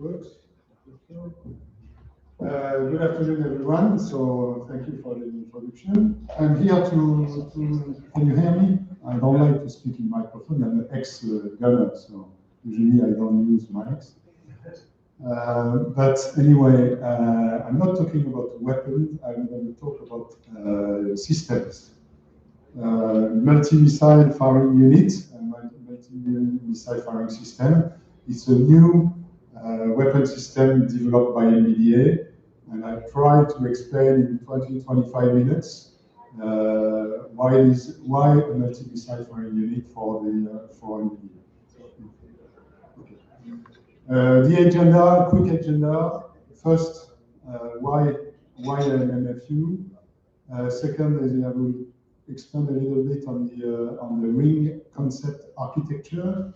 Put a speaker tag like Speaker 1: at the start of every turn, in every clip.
Speaker 1: Works. Good afternoon, everyone. So thank you for the introduction. I'm here to can you hear me? I don't like to speak in microphone. I'm an ex-gunner, so usually I don't use mics. But anyway, I'm not talking about weapons. I'm going to talk about systems. Multi-missile firing unit, multi-missile firing system. It's a new weapon system developed by NVDA, and I try to explain in 20-25 minutes why a multi-missile firing unit for NVDA. The agenda, quick agenda. First, why an MFU? Second is I will expand a little bit on the ring concept architecture.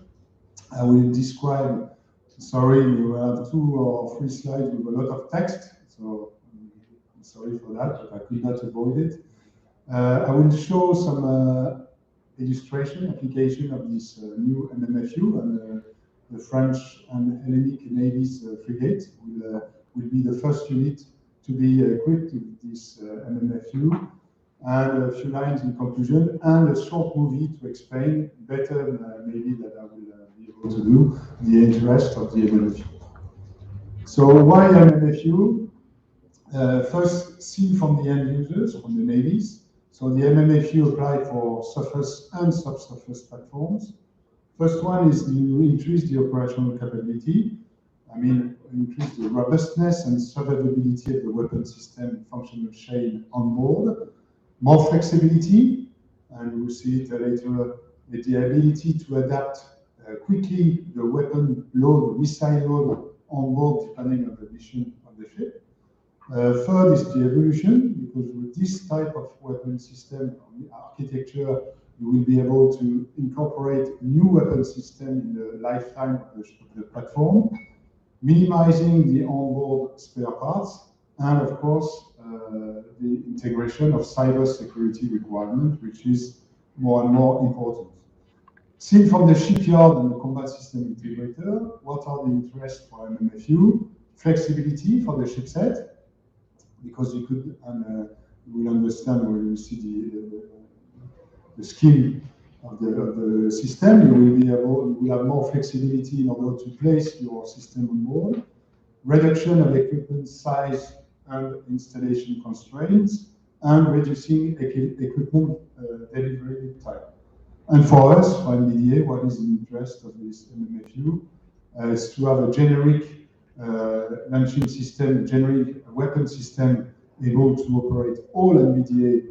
Speaker 1: I will describe. Sorry, you have 2 or 3 slides with a lot of text, so I'm sorry for that, but I could not avoid it. I will show some illustration, application of this new MMFU, and the French and Hellenic Navy's frigate will be the first unit to be equipped with this MMFU, and a few lines in conclusion, and a short movie to explain better maybe that I will be able to do the interest of the MMFU. So why MMFU? First, seen from the end users, from the navies. So the MMFU applied for surface and subsurface platforms. First one is to increase the operational capability. I mean, increase the robustness and survivability of the weapon system functional chain on board. More flexibility, and we'll see it later, the ability to adapt quickly the weapon load, missile load on board depending on the mission of the ship. Third is the evolution, because with this type of weapon system architecture, you will be able to incorporate new weapon system in the lifetime of the platform, minimizing the onboard spare parts, and of course, the integration of cyber security requirement, which is more and more important. Seen from the shipyard and the combat system integrator, what are the interests for MMFU? Flexibility for the shipset, because you could, and you will understand when you see the scheme of the system, you will have more flexibility in order to place your system on board. Reduction of equipment size and installation constraints, and reducing equipment delivery time. And for us, for NVDA, what is the interest of this MMFU is to have a generic launching system, generic weapon system able to operate all NVDA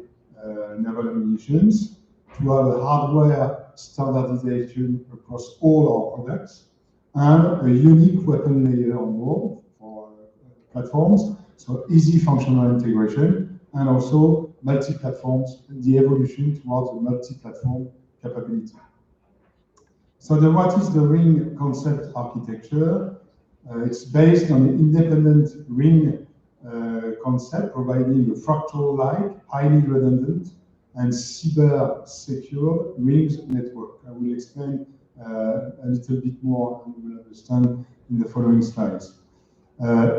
Speaker 1: naval ammunitions, to have a hardware standardization across all our products, and a unique weapon layer on board for platforms, so easy functional integration, and also multi-platforms, the evolution towards a multi-platform capability. So what is the ring concept architecture? It's based on an independent ring concept, providing a fractal-like, highly redundant, and cyber-secure rings network. I will explain a little bit more, and you will understand in the following slides.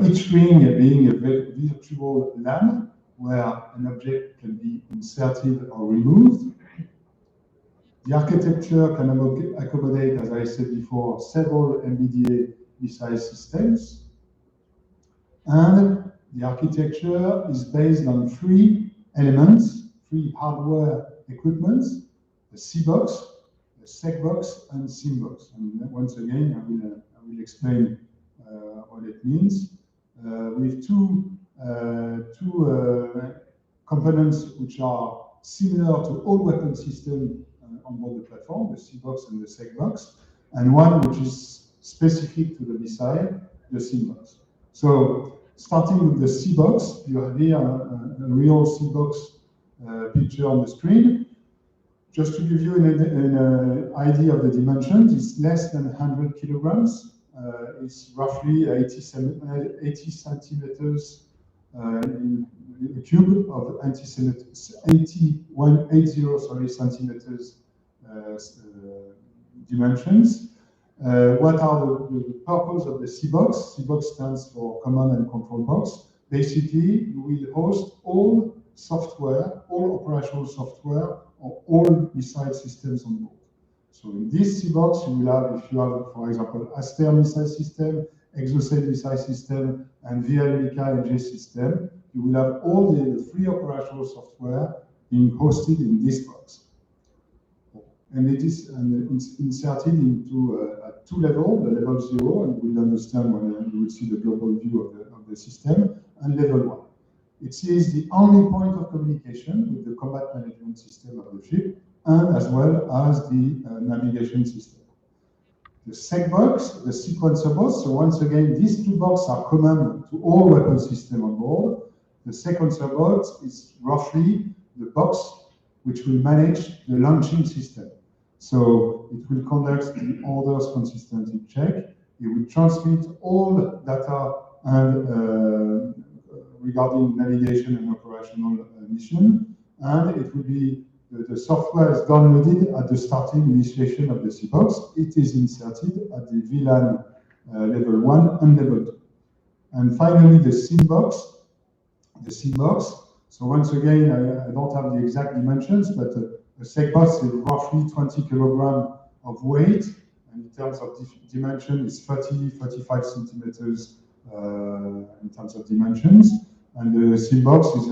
Speaker 1: Each ring being a virtual LAN, where an object can be inserted or removed. The architecture can accommodate, as I said before, several NVDA missile systems. And the architecture is based on 3 elements, 3 hardware equipments: the C-box, the SEC-box, and SIM-box. And once again, I will explain what it means. With two components which are similar to all weapon systems on board the platform, the C-box and the SEC-box, and one which is specific to the missile, the SIM-box. So, starting with the C-box, you have here a real C-box picture on the screen. Just to give you an idea of the dimensions, it's less than 100 kilograms. It's roughly 80 centimeters in a cube of 80 centimeters dimensions. What are the purpose of the CBox? CBox stands for Command and Control Box. Basically, you will host all software, all operational software, or all missile systems on board. So in this CBox, you will have, if you have, for example, Aster missile system, Exocet missile system, and VLMICA NG system, you will have all the free operational software being hosted in this box. And it's inserted into at two levels, the level 0, and we'll understand when you will see the global view of the system, and level 1. It is the only point of communication with the combat management system of the ship, and as well as the navigation system. The SEC box, the sequencer box, so once again, these two boxes are common to all weapon systems on board. The sequencer box is roughly the box which will manage the launching system. So it will conduct the orders consistency check. It will transmit all data and regarding navigation and operational mission, and it will be the software is downloaded at the starting initiation of the CBox. It is inserted at the VLAN level 1 and level 2. And finally, the SIMBox. The SIMBox. So once again, I don't have the exact dimensions, but a SECBox is roughly 20 kilograms of weight, and in terms of dimension, it's 35 centimeters in terms of dimensions. And the SIMBox is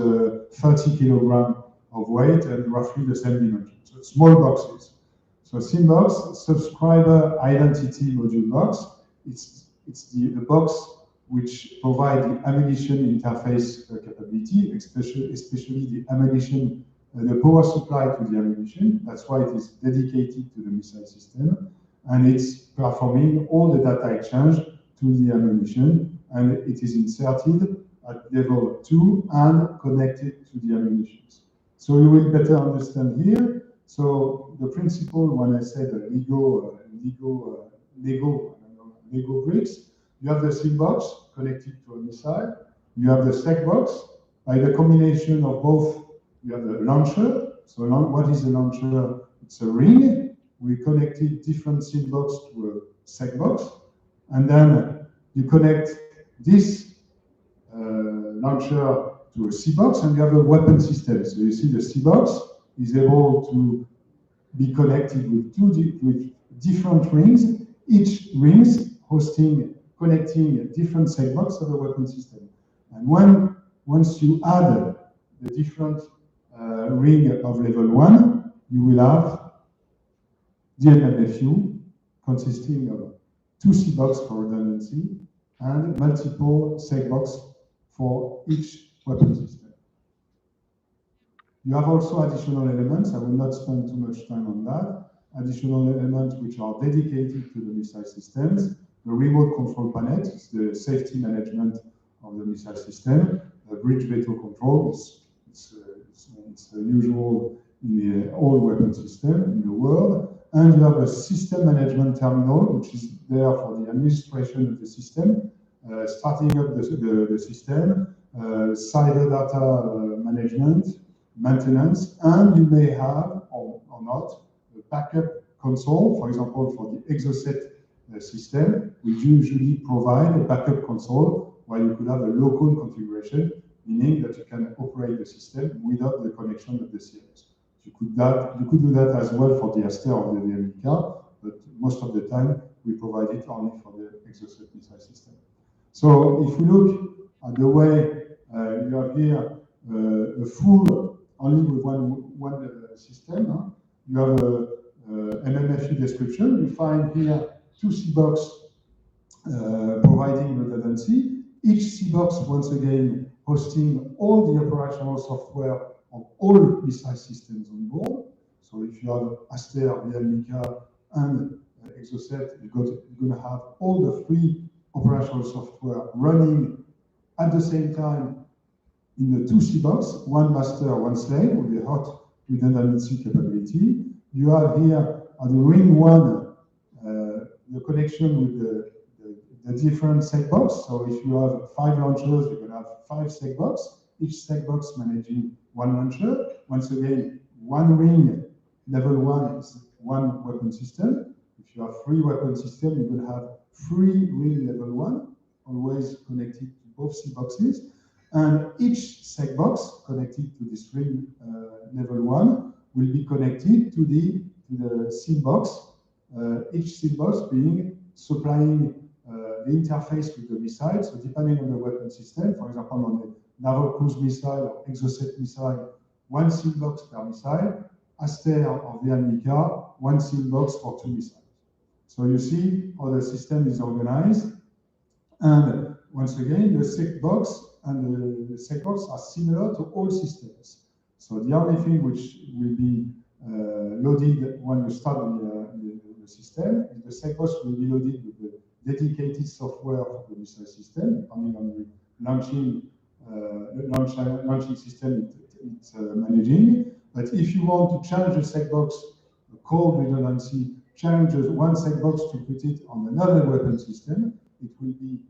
Speaker 1: 30 kilograms of weight and roughly the same dimension. So small boxes. So SIMBox, subscriber identity module box, it's the box which provide the ammunition interface capability, especially the ammunition, the power supply to the ammunition. That's why it is dedicated to the missile system, and it's performing all the data exchange to the ammunition, and it is inserted at level 2 and connected to the ammunition. So you will better understand here. So the principle, when I said Lego bricks, you have the SIMBox connected to a missile. You have the SECBox. By the combination of both, you have the launcher. So what is a launcher? It's a ring. We connected different SIMBox to a SECBox. And then you connect this launcher to a CBox, and you have a weapon system. So you see the CBox is able to be connected with different rings, each rings connecting different segments of the weapon system. And once you add the different ring of level 1, you will have the MMFU consisting of 2 CBox for redundancy and multiple segbox for each weapon system. You have also additional elements. I will not spend too much time on that. Additional elements which are dedicated to the missile systems. The remote control panel is the safety management of the missile system. The bridge veto control it's usual in all weapon systems in the world. And you have a system management terminal, which is there for the administration of the system, starting up the system, cyber data management, maintenance, and you may have, or not, a backup console. For example, for the Exocet system, we usually provide a backup console where you could have a local configuration, meaning that you can operate the system without the connection of the CMS. You could do that as well for the Aster or the VLMICA, but most of the time we provide it only for the Exocet missile system. So if we look at the way you have here a full, only with one system, you have a MMFU description. You find here 2 CBox providing redundancy. Each CBox, once again, hosting all the operational software of all missile systems on board. So if you have Aster, VLMICA, and Exocet, you're going to have all the free operational software running at the same time in the 2 CBox, one master, one slave, with the hot redundancy capability. You have here at the ring 1 the connection with the different segbox. So if you have 5 launchers, you're going to have 5 segbox, each segbox managing 1 launcher. Once again, 1 ring, level 1 is 1 weapon system. if you have 3 weapon systems, you will have 3 ring level 1, always connected to both C boxes. And each seg box connected to this ring level 1 will be connected to the C box, each C box being supplying the interface with the missile. So depending on the weapon system, for example, on the naval cruise missile or exocet missile, 1 SIM box per missile. Aster or Vialnica, 1 SIM box for 2 missiles. So you see how the system is organized. And once again, the seg box and the seg box are similar to all systems. So the only thing which will be loaded when you start the system is the seg box will be loaded with the dedicated software for the missile system, depending on the launching system it's managing. But if you want to change the seg box, code redundancy, change one seg box to put it on another weapon system, it will be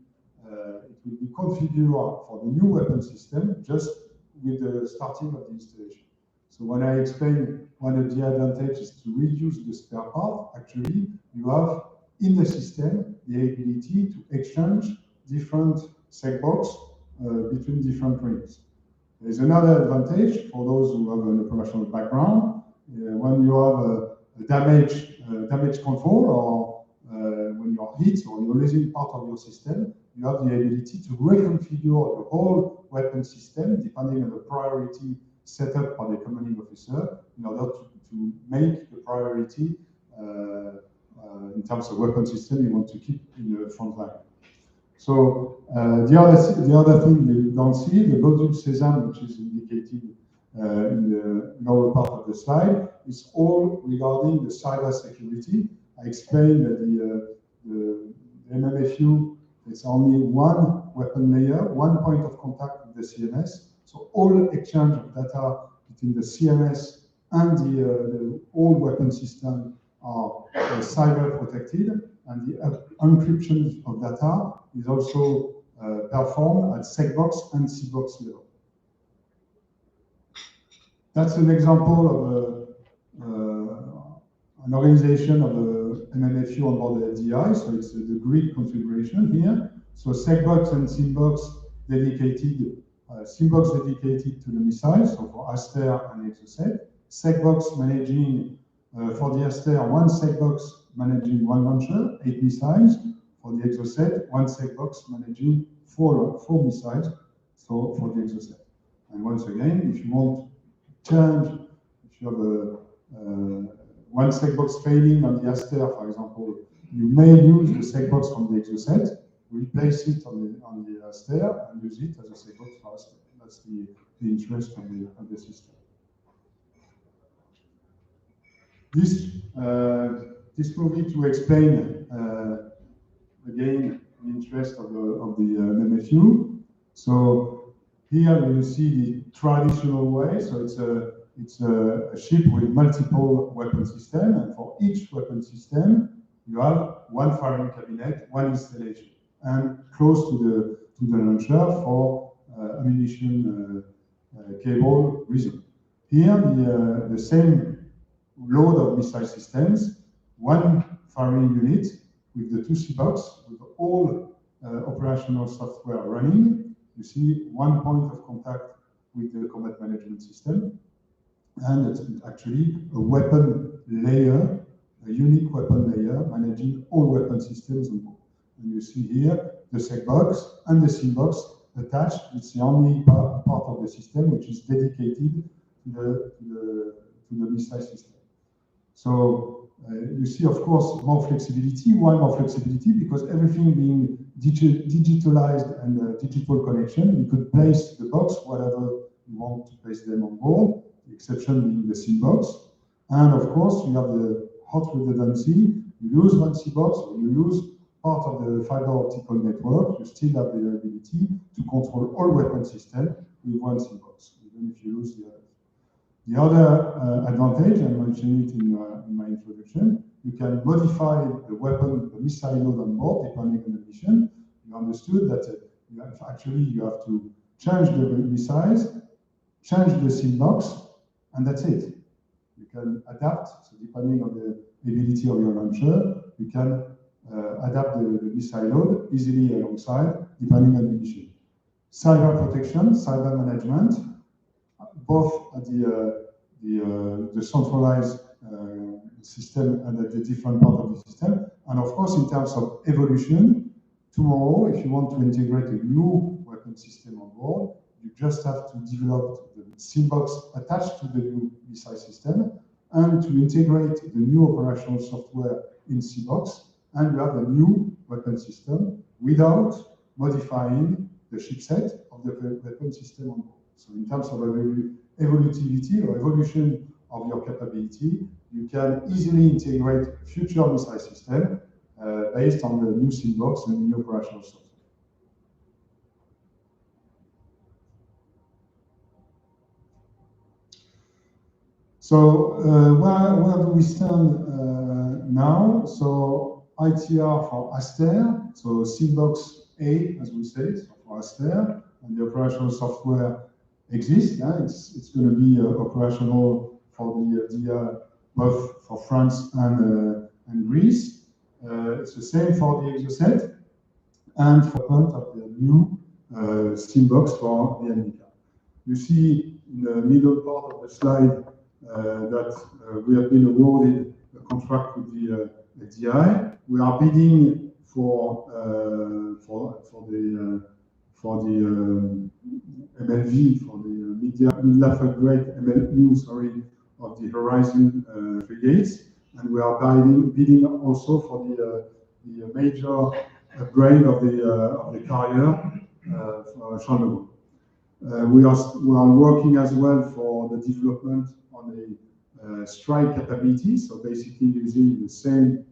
Speaker 1: configured for the new weapon system just with the starting of the installation. So when I explain one of the advantages is to reduce the spare part, actually you have in the system the ability to exchange different seg box between different rings. There's another advantage for those who have an operational background. When you have a damage control, or when you are hit or you're losing part of your system, you have the ability to reconfigure the whole weapon system depending on the priority set up by the commanding officer in order to make the priority in terms of weapon system you want to keep in the front line. So the other thing you don't see, the module Sesame, which is indicated in the lower part of the slide, is all regarding the cyber security. I explained that the MMFU, it's only one weapon layer, one point of contact with the CMS. So all exchange of data between the CMS and the old weapon system are cyber protected, and the encryption of data is also performed at SecBox and CBox level. That's an example of an organization of the MMFU on board the LDI. So it's the grid configuration here. So SecBox and SIMBox dedicated, SIMBox dedicated to the missiles, so for Aster and Exocet. SecBox managing for the Aster, one SecBox managing 1 launcher, 8 missiles. For the Exocet, one SecBox managing 4 missiles, so for the Exocet. And once again, if you want to change, if you have one SecBox failing on the Aster, for example, you may use the SecBox from the Exocet, replace it on the Aster, and use it as a SecBox for Aster. That's the interest of the system. This movie to explain again the interest of the MMFU. So here you see the traditional way. So it's a ship with multiple weapon systems, and for each weapon system you have one firing cabinet, one installation, and close to the launcher for ammunition cable reason. Here the same load of missile systems, one firing unit with the 2 CBox with all operational software running. You see one point of contact with the combat management system, and it's actually a weapon layer, a unique weapon layer managing all weapon systems on board. And you see here the SecBox and the SIMBox attached. It's the only part of the system which is dedicated to the missile system. So you see, of course, more flexibility. Why more flexibility? Because everything being digitalized and digital connection, you could place the box whatever you want to place them on board, the exception being the SIMBox. And of course, you have the hot redundancy. You lose one SIMBox, or you lose part of the fiber optical network, you still have the ability to control all weapon systems with one SIMBox, even if you lose the other. The other advantage, I mentioned it in my introduction, you can modify the weapon, the missile load on board, depending on the mission. You understood that you have to change the missiles, change the SIMBox, and that's it. You can adapt, so depending on the ability of your launcher, you can adapt the missile load easily alongside, depending on the mission. Cyber protection, cyber management, both at the centralized system and at the different part of the system. And of course, in terms of evolution, tomorrow, if you want to integrate a new weapon system on board, you just have to develop the SIM-box attached to the new missile system and to integrate the new operational software in SIM-box, and you have a new weapon system without modifying the chipset of the weapon system on board. So in terms of evolutivity or evolution of your capability, you can easily integrate future missile system based on the new SIM-box and the new operational software. So where do we stand now? So ITR for Aster, so SIM-box A, as we say, so for Aster, and the operational software exists. Yeah? It's going to be operational for the both for France and Greece. It's the same for the Exocet and for of the new SIM-box for the Amica. You see in the middle part of the slide that we have been awarded a contract with the FDI. We are bidding for the MLV, for the mid-life upgrade MLU, sorry, of the Horizon frigates, and we are bidding also for the major upgrade of the carrier for Charles. We are working as well for the development on a strike capability, so basically using the same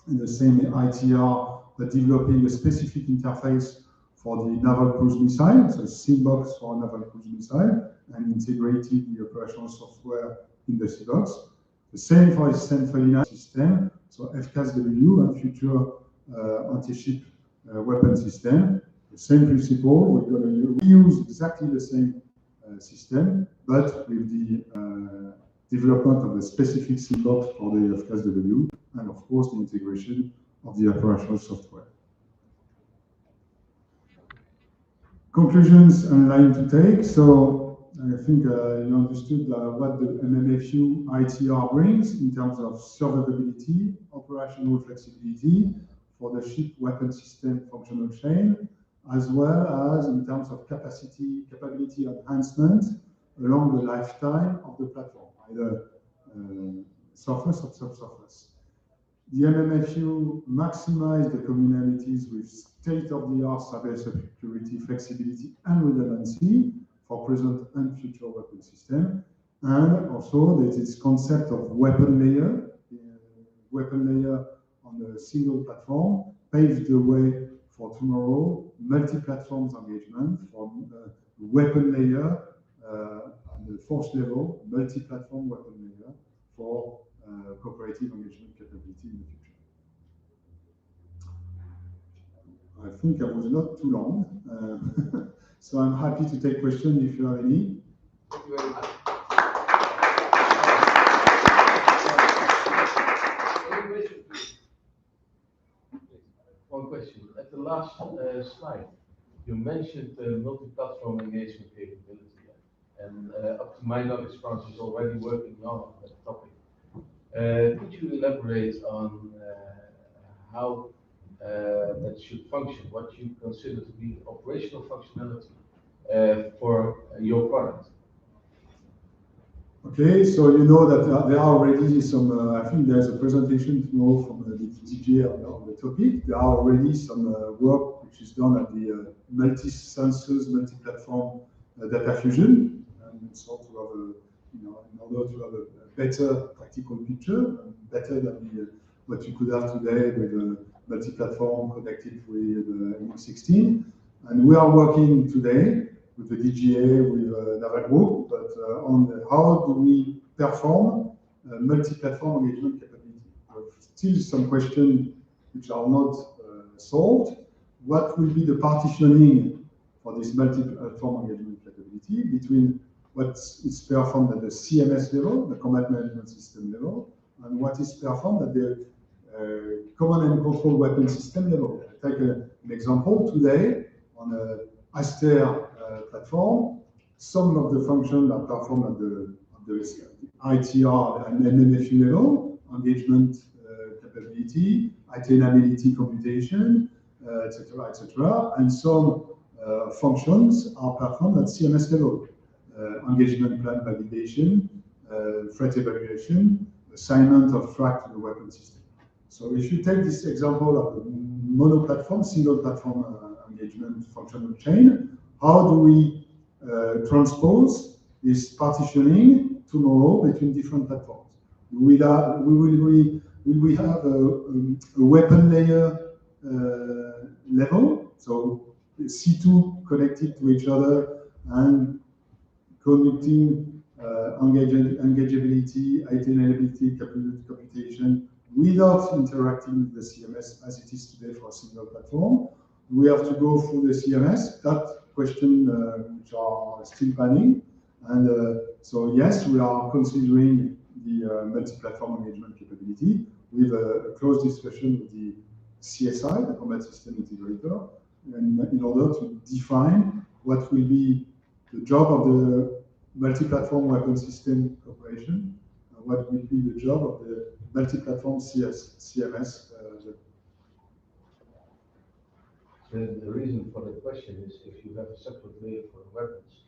Speaker 1: ITR, but developing a specific interface for the naval cruise missile, so SIM-box for naval cruise missile, and integrating the operational software in the SIM-box. The same for a Sentinel system, so FCAS-W and future anti-ship weapon system. The same principle, we're going to use exactly the same system, but with the development of a specific SIM-box for the FCAS-W, and of course the integration of the operational software. Conclusions and line to take. So I think you understood what the MMFU ITR brings in terms of survivability, operational flexibility for the ship weapon system functional chain, as well as in terms of capability enhancement along the lifetime of the platform, either surface or subsurface. The MMFU maximize the commonalities with state-of-the-art cybersecurity, flexibility, and redundancy for present and future weapon system, and also that its concept of weapon layer on a single platform paves the way for tomorrow multi-platforms engagement for weapon layer on the force level, multi-platform weapon layer for cooperative engagement capability in the future. I think I was not too long, so I'm happy to take questions if you have any.
Speaker 2: Thank you very much. Any questions, please? One question. At the last slide, you mentioned multi-platform engagement capability, and up to my knowledge, France is already working on that topic. Could you elaborate on how that should function, what you consider to be operational functionality for your product?
Speaker 1: Okay, so you know that there are already some, I think there's a presentation tomorrow from the DGA on the topic. There are already some work which is done at the multi-sensors, multi-platform data fusion, and so to have a, in order to have a better practical picture, better than what you could have today with a multi-platform connected with MX16. And we are working today with the DGA, with Naval Group, but on how do we perform multi-platform engagement capability. Still some questions which are not solved. What will be the partitioning for this multi-platform engagement capability between what is performed at the CMS level, the combat management system level, and what is performed at the command and control weapon system level. I take an example today on a Aster platform. Some of the functions are performed at the ITR and MMFU level, engagement capability, attainability computation, etc., etc. And some functions are performed at CMS level, engagement plan validation, threat evaluation, assignment of threat to the weapon system. So if you take this example of the mono-platform, single-platform engagement functional chain, how do we transpose this partitioning tomorrow between different platforms? Will we have a weapon layer level, so C2 connected to each other and connecting engageability, attainability, capability computation without interacting with the CMS as it is today for a single platform? We have to go through the CMS. That question which are still pending. And so yes, we are considering the multi-platform engagement capability with a close discussion with the CSI, the Combat System Integrator, and in order to define what will be the job of the multi-platform weapon system corporation, and what will be the job of the multi-platform CMS.
Speaker 2: The reason for the question is if you have a separate layer for the weapons,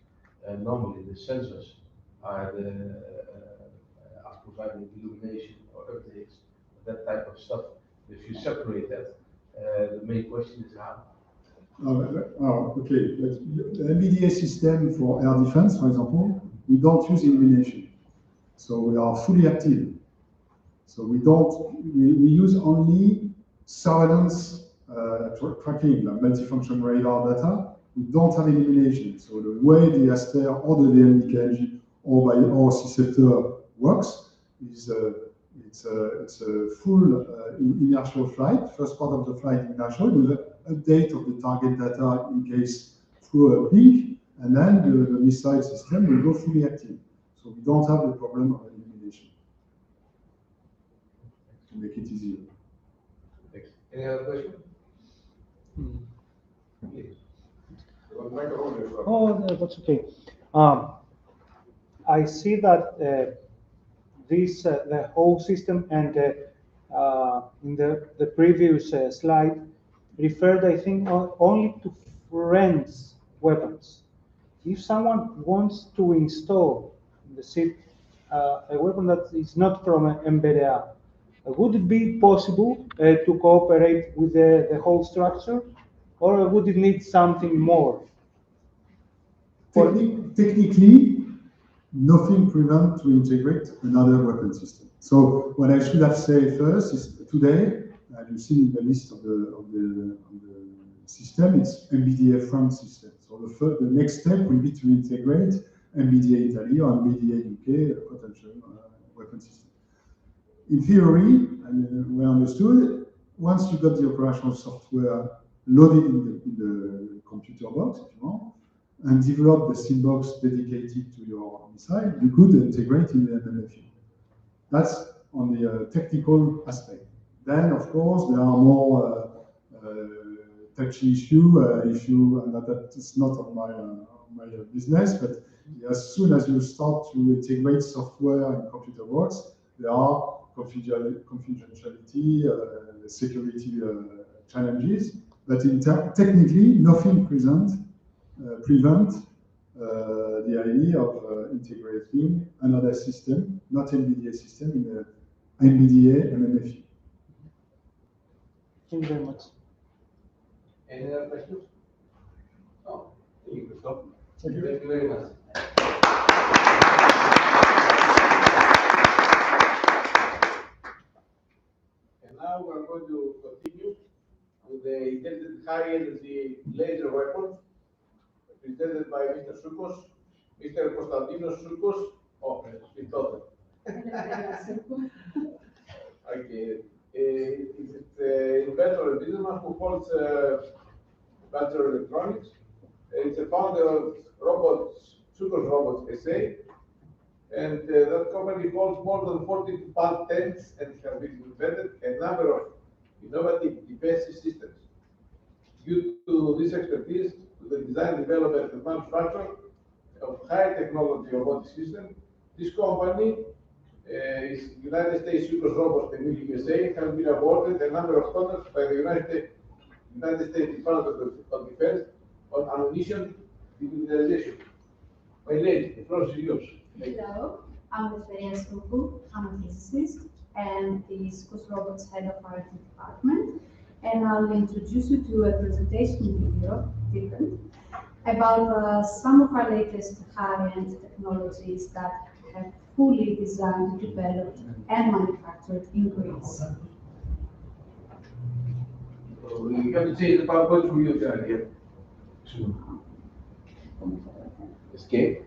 Speaker 2: normally the sensors are providing illumination or updates, that type of stuff. If you separate that, the main question is how.
Speaker 1: Okay. The MBDA system for air defense, for example, we don't use illumination, so we are fully active. So we use only surveillance tracking, like multifunction radar data. We don't have illumination. So the way the Aster or the DMDKG or by our C-sector works is it's a full inertial flight. First part of the flight inertial with an update of the target data in case through a peak, and then the missile system will go fully active. So we don't have the problem of illumination. To make it easier.
Speaker 2: Thanks. Any other question? Please.
Speaker 3: Oh, that's okay. I see that the whole system and in the previous slide referred, I think, only to friends weapons. If someone wants to install in the ship a weapon that is not from MBDA, would it be possible to cooperate with the whole structure, or would it need something more?
Speaker 1: Technically, nothing prevents to integrate another weapon system. So what I should have said first is today, you see in the list of the system, it's MBDA France system. So the next step will be to integrate MBDA Italy or MBDA UK potential weapon system. In theory, and we understood, once you got the operational software loaded in the computer box, if you want, and develop the SIM box dedicated to your missile, you could integrate in the MMFU. That's on the technical aspect. Then, of course, there are more touchy issue, and that is not on my business, but as soon as you start to integrate software in computer box, there are confidentiality, security challenges, but technically, nothing prevent the idea of integrating another system, not MBDA system, in the MBDA MMFU.
Speaker 3: Thank you very much.
Speaker 2: Any other questions? No. Thank you, Christophe.
Speaker 1: Thank you.
Speaker 2: Thank you very much. And now we're going to continue with the intended high-energy laser weapon, presented by Mr. Soukos, Mr. Konstantinos Soukos. Oh, we thought it. Okay. It's an inventor and businessman who holds Bachelor Electronics. It's a founder of Soukos Robots SA.
Speaker 4: And that company holds more than 40 patents and has been invented a number of innovative defense systems. Due to this expertise, to the design, development, and manufacture of high technology robotic system, this company is United States Super Robots in the USA, has been awarded a number of contracts by the United States Department of Defense on ammunition demilitarization. My lady, the floor is yours.
Speaker 5: Hello, I'm Valeria Suku. I'm a physicist and the School Robots Head of R&D Department. And I'll introduce you to a presentation video, different, about some of our latest high-end technologies that have fully designed, developed, and manufactured in Greece.
Speaker 4: So you have to change the PowerPoint for you guys here. Escape.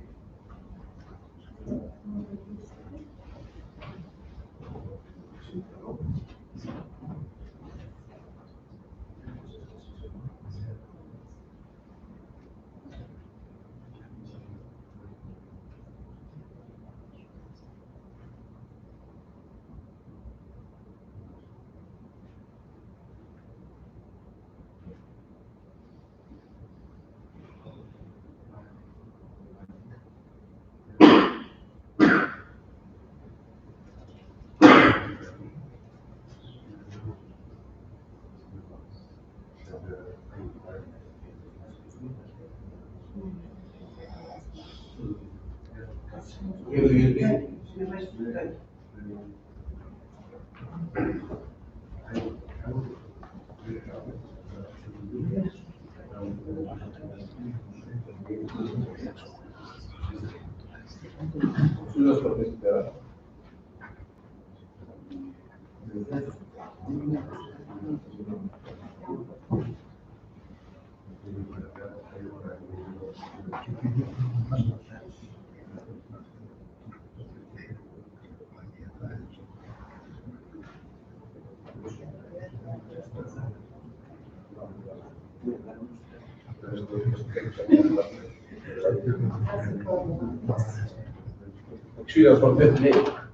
Speaker 4: Actually, for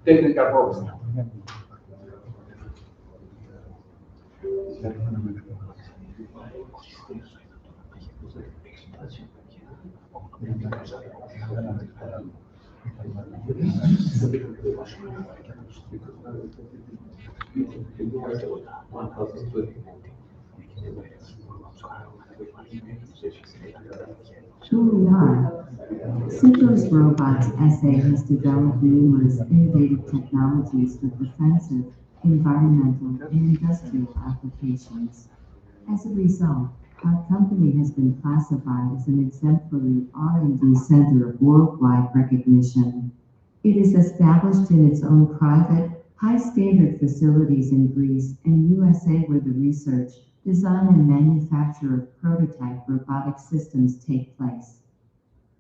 Speaker 4: technical problem.
Speaker 6: Who we are. Suko's Robots SA has developed numerous innovative technologies for defensive, environmental, and industrial applications. As a result, our company has been classified as an exemplary R&D center of worldwide recognition. It is established in its own private, high-standard facilities in Greece and USA where the research, design, and manufacture of prototype robotic systems take place.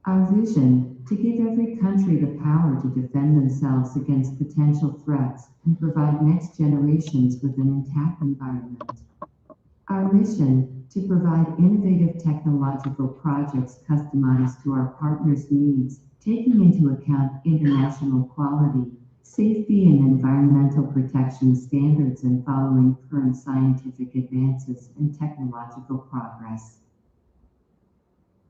Speaker 6: Our vision, to give every country the power to defend themselves against potential threats and provide next generations with an intact environment. Our mission, to provide innovative technological projects customized to our partners' needs, taking into account international quality, safety and environmental protection standards and following current scientific advances and technological progress.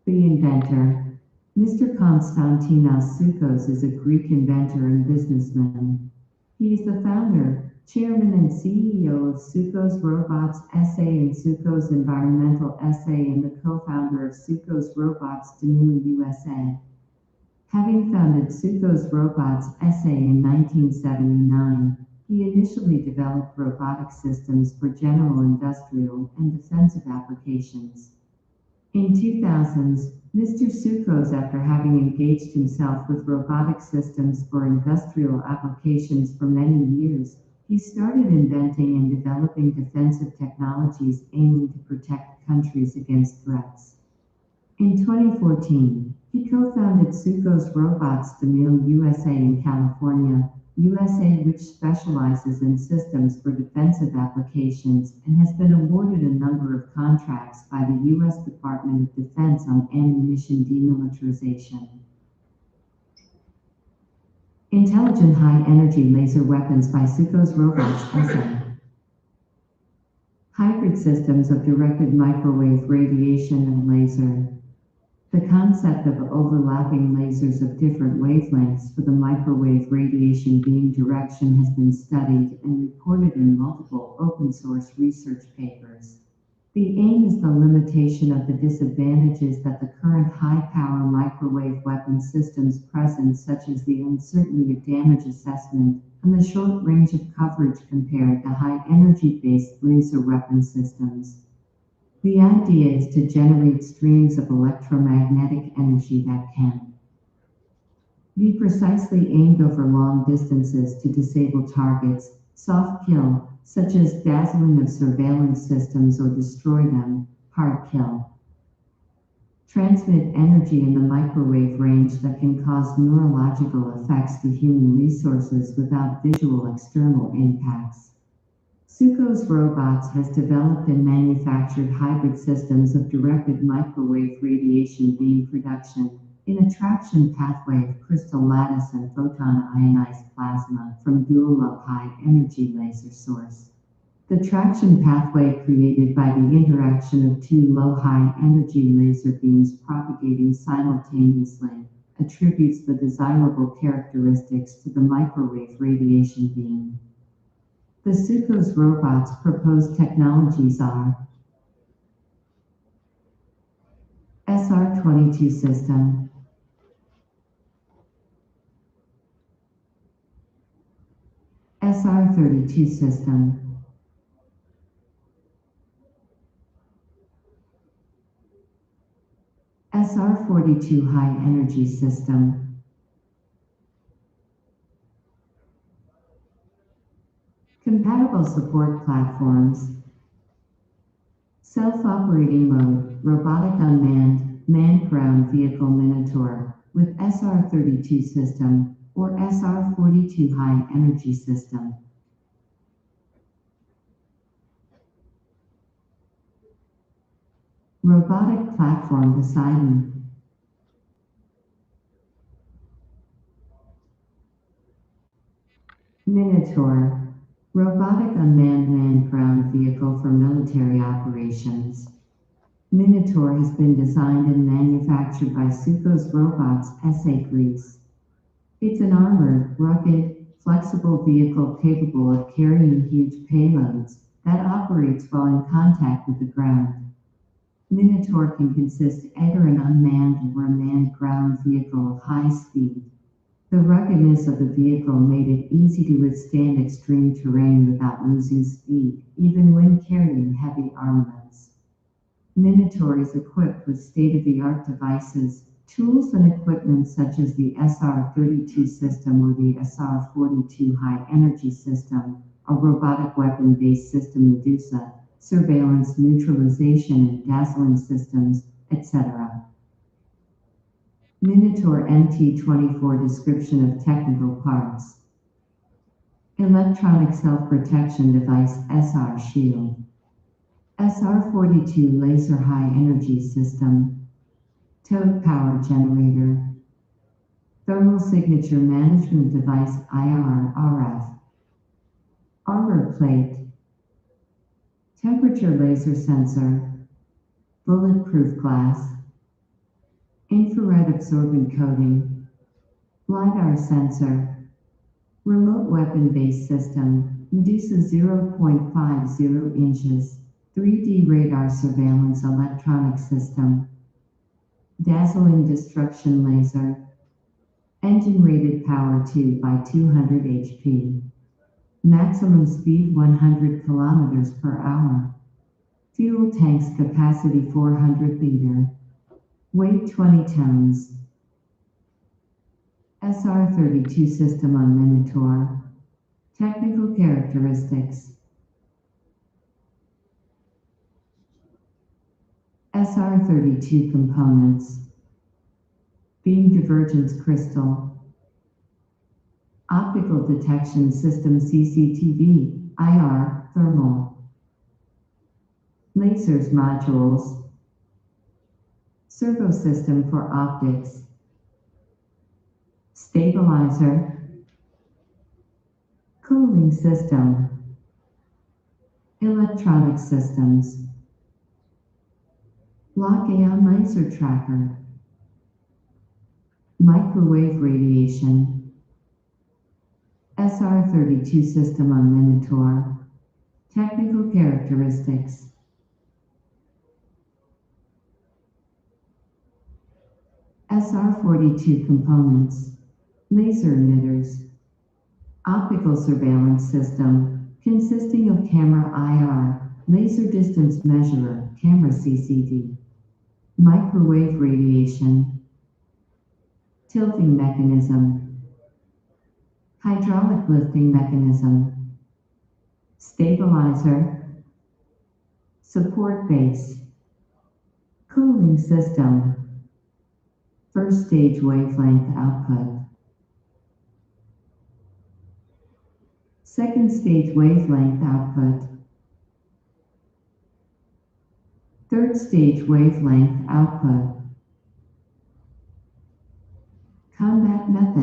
Speaker 6: The inventor. Mr. Konstantinos Soukos is a Greek inventor and businessman. He is the founder, chairman, and CEO of Soukos Robots SA and Soukos Environmental SA and the co-founder of Soukos Robots Demille USA. Having founded Soukos Robots SA in 1979, he initially developed robotic systems for general industrial and defensive applications. In 2000s, Mr. Soukos, after having engaged himself with robotic systems for industrial applications for many years, he started inventing and developing defensive technologies aiming to protect countries against threats. In 2014, he co-founded Soukos Robots Demille USA in California, USA, which specializes in systems for defensive applications and has been awarded a number of contracts by the U.S. Department of Defense on ammunition demilitarization. Intelligent high-energy laser weapons by Sukhos Robots SA. Hybrid systems of directed microwave radiation and laser. The concept of overlapping lasers of different wavelengths for the microwave radiation beam direction has been studied and reported in multiple open-source research papers. The aim is the limitation of the disadvantages that the current high-power microwave weapon systems present, such as the uncertainty of damage assessment and the short range of coverage compared to high-energy-based laser weapon systems. The idea is to generate streams of electromagnetic energy that can be precisely aimed over long distances to disable targets, soft kill, such as dazzling of surveillance systems, or destroy them, hard kill. Transmit energy in the microwave range that can cause neurological effects to human resources without visual external impacts. Sukhos Robots has developed and manufactured hybrid systems of directed microwave radiation beam production in a traction pathway of crystal lattice and photon ionized plasma from dual high-energy laser source. The traction pathway created by the interaction of two low high-energy laser beams propagating simultaneously attributes the desirable characteristics to the microwave radiation beam. The Sukhos Robots' proposed technologies are SR-22 system, SR-32 system, SR-42 high-energy system, compatible support platforms, self-operating mode, robotic unmanned, manned ground vehicle Minotaur with SR-32 system or SR-42 high-energy system. Robotic platform Poseidon. Minotaur, robotic unmanned manned ground vehicle for military operations. Minotaur has been designed and manufactured by Sukhos Robots SA Greece. It's an armored, rugged, flexible vehicle capable of carrying huge payloads that operates while in contact with the ground. Minotaur can consist either an unmanned or a manned ground vehicle of high speed. The ruggedness of the vehicle made it easy to withstand extreme terrain without losing speed, even when carrying heavy armaments. Minotaur is equipped with state-of-the-art devices, tools and equipment such as the SR-32 system or the SR-42 high-energy system, a robotic weapon-based system Medusa, surveillance, neutralization and dazzling systems, etc. Minotaur MT-24 description of technical parts. Electronic self-protection device SR shield. SR-42 laser high-energy system. Towed power generator. Thermal signature management device IR/RF. Armor plate. Temperature laser sensor. Bulletproof glass. Infrared absorbent coating. LiDAR sensor. Remote weapon-based system. Medusa 0.50 inches. 3D radar surveillance electronic system. Dazzling destruction laser. Engine rated power 2 by 200 HP. Maximum speed 100 kilometers per hour. Fuel tanks capacity 400 liter. Weight 20 tons. SR-32 system on Minotaur. Technical characteristics. SR-32 components. Beam divergence crystal. Optical detection system CCTV, IR, thermal. Lasers modules. Servo system for optics. Stabilizer. cooling system, electronic systems, lock-ion laser tracker, microwave radiation, SR32 system on Minotaur, technical characteristics. SR42 components, laser emitters, optical surveillance system consisting of camera IR, laser distance measurer, camera CCD, microwave radiation, tilting mechanism, hydraulic lifting mechanism, stabilizer, support base, cooling system, first stage wavelength output, second stage wavelength output, third stage wavelength output, combat method.